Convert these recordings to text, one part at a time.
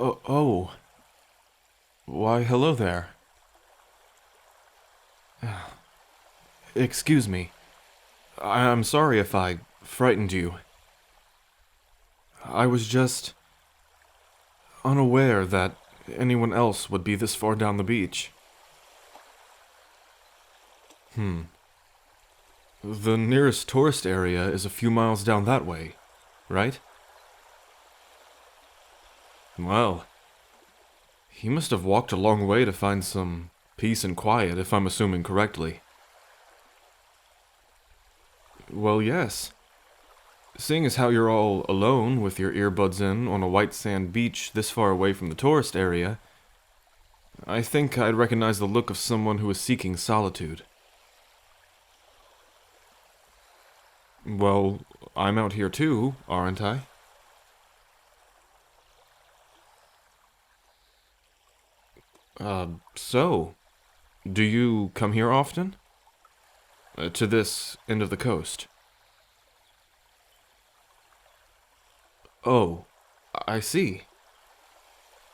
Oh. Why, hello there. Excuse me. I'm sorry if I frightened you. I was just unaware that anyone else would be this far down the beach. The nearest tourist area is a few miles down that way, right? Well, he must have walked a long way to find some peace and quiet, if I'm assuming correctly. Well, yes. Seeing as how you're all alone with your earbuds in on a white sand beach this far away from the tourist area, I think I'd recognize the look of someone who is seeking solitude. Well, I'm out here too, aren't I? So, do you come here often? To this end of the coast? Oh, I see.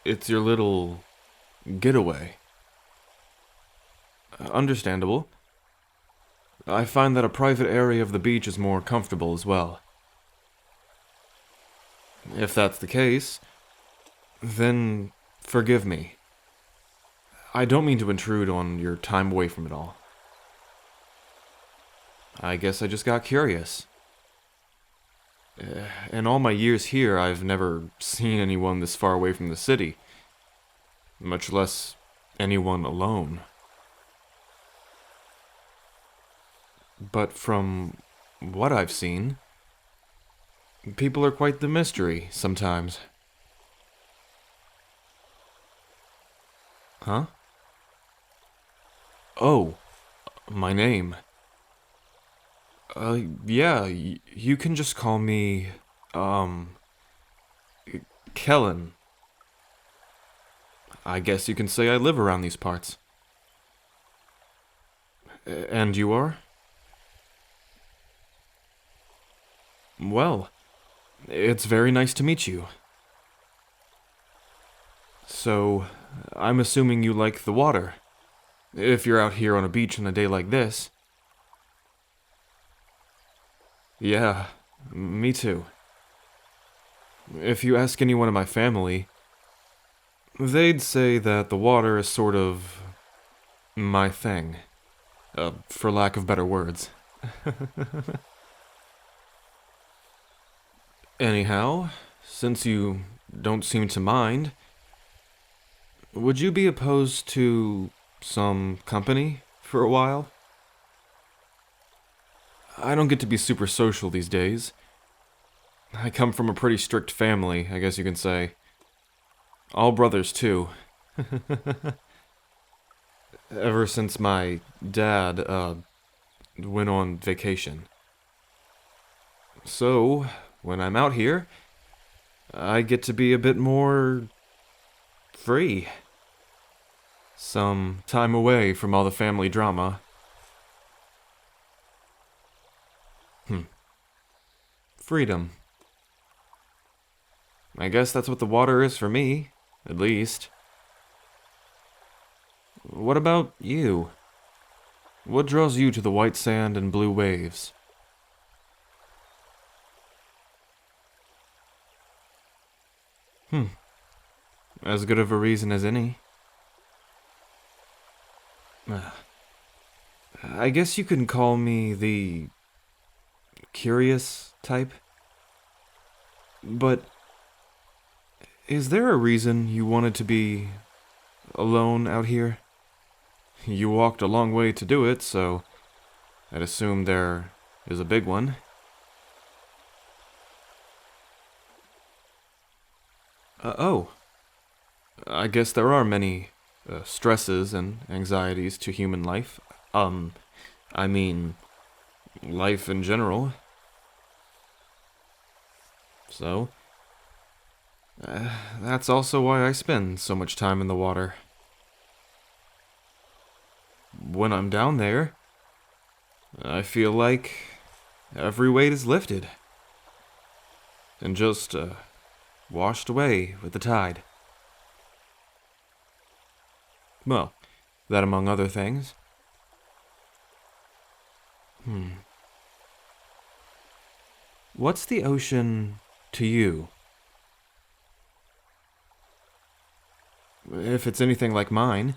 It's your little getaway. Understandable. I find that a private area of the beach is more comfortable as well. If that's the case, then forgive me. I don't mean to intrude on your time away from it all. I guess I just got curious. In all my years here, I've never seen anyone this far away from the city, much less anyone alone. But from what I've seen, people are quite the mystery sometimes. Huh? Oh, my name. Yeah, you can just call me, Kellen. I guess you can say I live around these parts. And you are? Well, it's very nice to meet you. So, I'm assuming you like the water. If you're out here on a beach on a day like this. Yeah, me too. If you ask anyone in my family, they'd say that the water is sort of my thing, for lack of better words. Anyhow, since you don't seem to mind, would you be opposed to some company for a while? I don't get to be super social these days. I come from a pretty strict family, I guess you can say. All brothers, too. Ever since my dad, went on vacation. So, when I'm out here, I get to be a bit more free. Some time away from all the family drama. Freedom. I guess that's what the water is for me, at least. What about you? What draws you to the white sand and blue waves? As good of a reason as any. I guess you can call me the curious type. But is there a reason you wanted to be alone out here? You walked a long way to do it, so I'd assume there is a big one. Oh, I guess there are many stresses and anxieties to human life. I mean, life in general. So, that's also why I spend so much time in the water. When I'm down there, I feel like every weight is lifted and just washed away with the tide. Well, that among other things. What's the ocean to you? If it's anything like mine,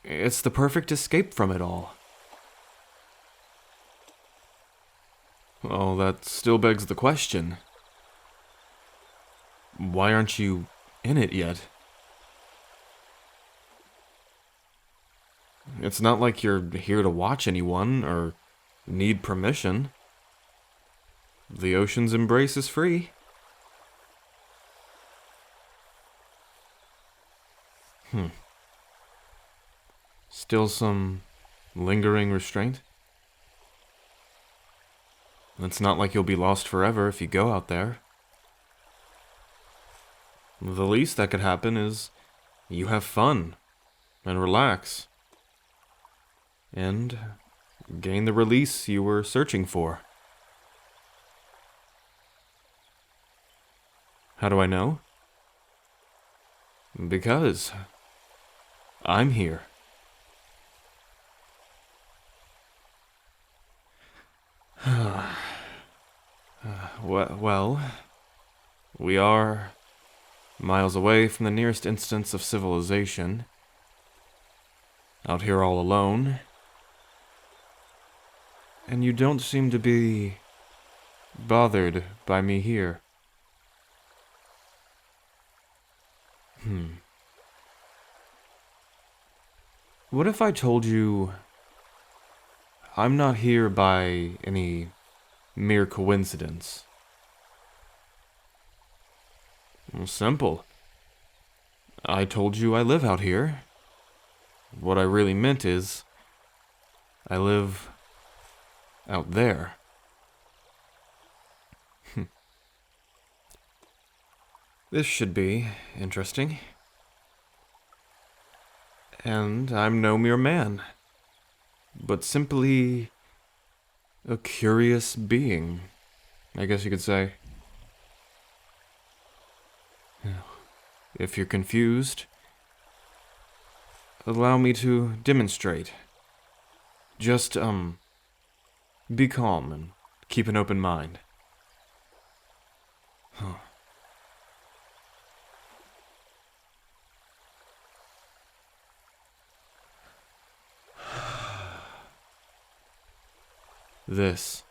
it's the perfect escape from it all. Well, that still begs the question. Why aren't you in it yet? It's not like you're here to watch anyone or need permission. The ocean's embrace is free. Still some lingering restraint? It's not like you'll be lost forever if you go out there. The least that could happen is you have fun and relax and gain the release you were searching for. How do I know? Because I'm here. Well, we are miles away from the nearest instance of civilization. Out here all alone. And you don't seem to be bothered by me here. What if I told you I'm not here by any mere coincidence? Well, simple. I told you I live out here. What I really meant is, I live out there. This should be interesting. And I'm no mere man, but simply a curious being, I guess you could say. If you're confused, allow me to demonstrate. Just, be calm and keep an open mind. This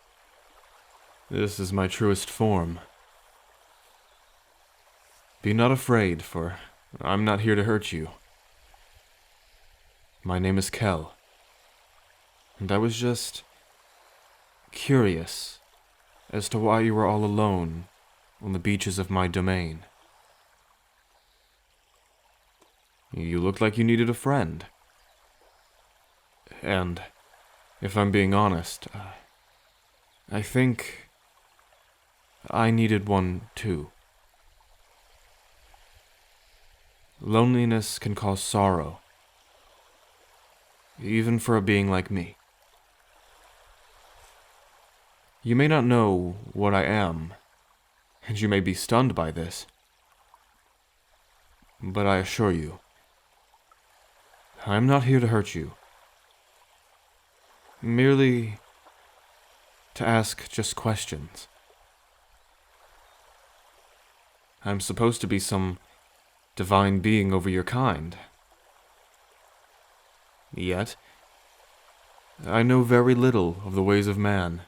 is my truest form. Be not afraid, for I'm not here to hurt you. My name is Kel, and I was just curious as to why you were all alone on the beaches of my domain. You looked like you needed a friend. And, if I'm being honest, I think I needed one too. Loneliness can cause sorrow, even for a being like me. You may not know what I am, and you may be stunned by this, but I assure you, I'm not here to hurt you. Merely to ask just questions. I'm supposed to be some divine being over your kind. Yet, I know very little of the ways of man.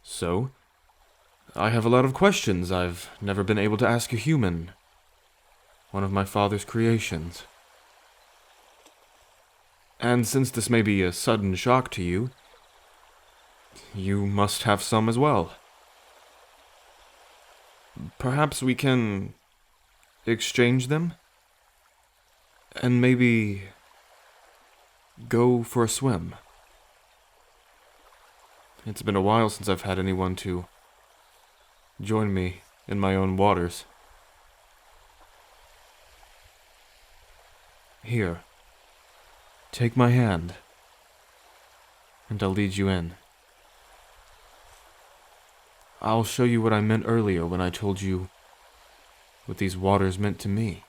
So, I have a lot of questions I've never been able to ask a human, one of my father's creations. And since this may be a sudden shock to you, you must have some as well. Perhaps we can exchange them? And maybe go for a swim. It's been a while since I've had anyone to join me in my own waters. Here, take my hand, and I'll lead you in. I'll show you what I meant earlier when I told you what these waters meant to me.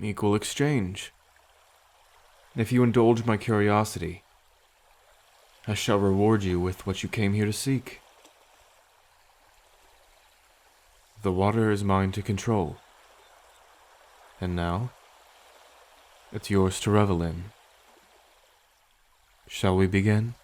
equal exchange. If you indulge my curiosity, I shall reward you with what you came here to seek. The water is mine to control, and now it's yours to revel in. Shall we begin?